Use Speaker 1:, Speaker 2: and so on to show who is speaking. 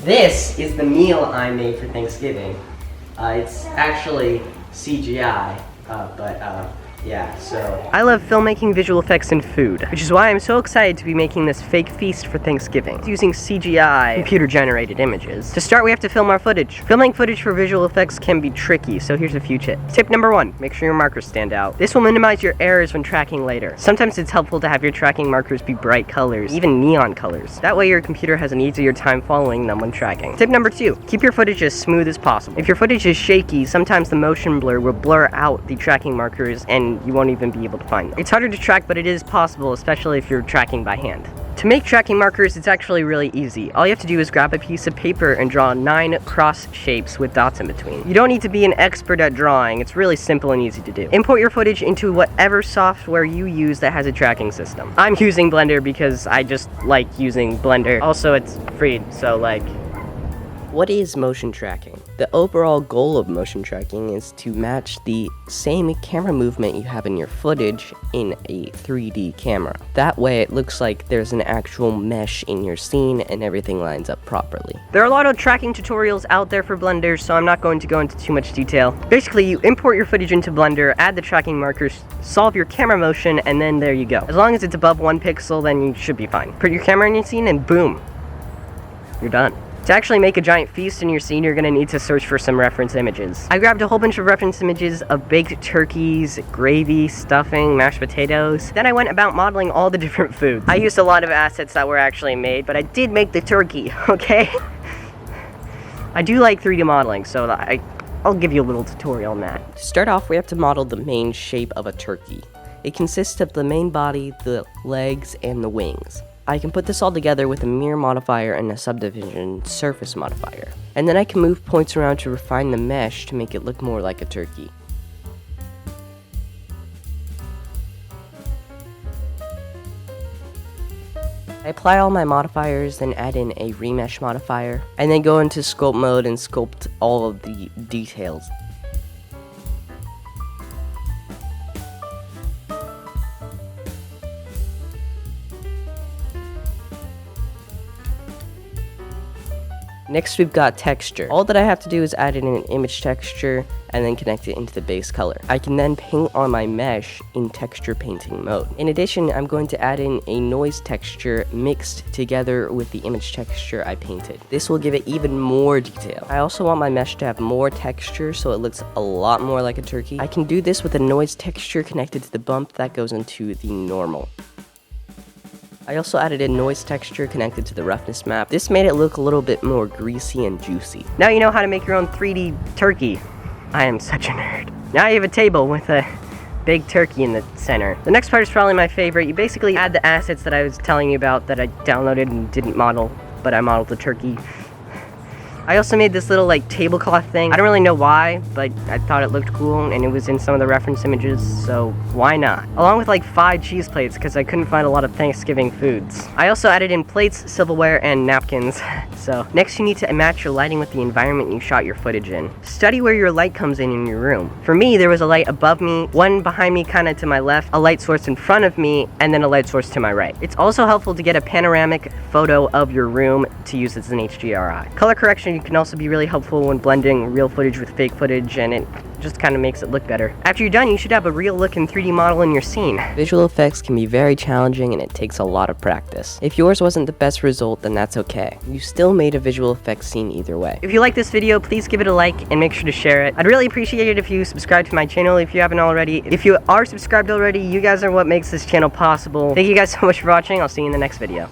Speaker 1: This is the meal I made for Thanksgiving. It's actually CGI, yeah, so. I love filmmaking, visual effects, and food, which is why I'm so excited to be making this fake feast for Thanksgiving, using CGI, computer-generated images. To start, we have to film our footage. Filming footage for visual effects can be tricky, so here's a few tips. Tip number 1, make sure your markers stand out. This will minimize your errors when tracking later. Sometimes it's helpful to have your tracking markers be bright colors, even neon colors. That way your computer has an easier time following them when tracking. Tip number 2, keep your footage as smooth as possible. If your footage is shaky, sometimes the motion blur will blur out the tracking markers and you won't even be able to find them. It's harder to track, but it is possible, especially if you're tracking by hand. To make tracking markers, it's actually really easy. All you have to do is grab a piece of paper and draw 9 cross shapes with dots in between. You don't need to be an expert at drawing. It's really simple and easy to do. Import your footage into whatever software you use that has a tracking system. I'm using Blender because I just like using Blender. Also, it's free, so like... What is motion tracking? The overall goal of motion tracking is to match the same camera movement you have in your footage in a 3D camera. That way it looks like there's an actual mesh in your scene and everything lines up properly. There are a lot of tracking tutorials out there for Blender, so I'm not going to go into too much detail. Basically, you import your footage into Blender, add the tracking markers, solve your camera motion, and then there you go. As long as it's above 1 pixel, then you should be fine. Put your camera in your scene and boom, you're done. To actually make a giant feast in your scene, you're going to need to search for some reference images. I grabbed a whole bunch of reference images of baked turkeys, gravy, stuffing, mashed potatoes. Then I went about modeling all the different foods. I used a lot of assets that were actually made, but I did make the turkey, okay? I do like 3D modeling, so I'll give you a little tutorial on that. To start off, we have to model the main shape of a turkey. It consists of the main body, the legs, and the wings. I can put this all together with a mirror modifier and a subdivision surface modifier. And then I can move points around to refine the mesh to make it look more like a turkey. I apply all my modifiers, then add in a remesh modifier, and then go into sculpt mode and sculpt all of the details. Next, we've got texture. All that I have to do is add in an image texture and then connect it into the base color. I can then paint on my mesh in texture painting mode. In addition, I'm going to add in a noise texture mixed together with the image texture I painted. This will give it even more detail. I also want my mesh to have more texture so it looks a lot more like a turkey. I can do this with a noise texture connected to the bump that goes into the normal. I also added a noise texture connected to the roughness map. This made it look a little bit more greasy and juicy. Now you know how to make your own 3D turkey. I am such a nerd. Now you have a table with a big turkey in the center. The next part is probably my favorite. You basically add the assets that I was telling you about that I downloaded and didn't model, but I modeled the turkey. I also made this little like tablecloth thing. I don't really know why, but I thought it looked cool and it was in some of the reference images, so why not? Along with like 5 cheese plates because I couldn't find a lot of Thanksgiving foods. I also added in plates, silverware, and napkins. So next you need to match your lighting with the environment you shot your footage in. Study where your light comes in your room. For me, there was a light above me, one behind me kind of to my left, a light source in front of me, and then a light source to my right. It's also helpful to get a panoramic photo of your room to use as an HDRI. Color correction can also be really helpful when blending real footage with fake footage, and it just kind of makes it look better. After you're done, you should have a real looking 3D model in your scene. Visual effects can be very challenging and it takes a lot of practice. If yours wasn't the best result, then that's okay. You still made a visual effects scene either way. If you like this video, please give it a like and make sure to share it. I'd really appreciate it if you subscribe to my channel if you haven't already. If you are subscribed already, you guys are what makes this channel possible. Thank you guys so much for watching. I'll see you in the next video.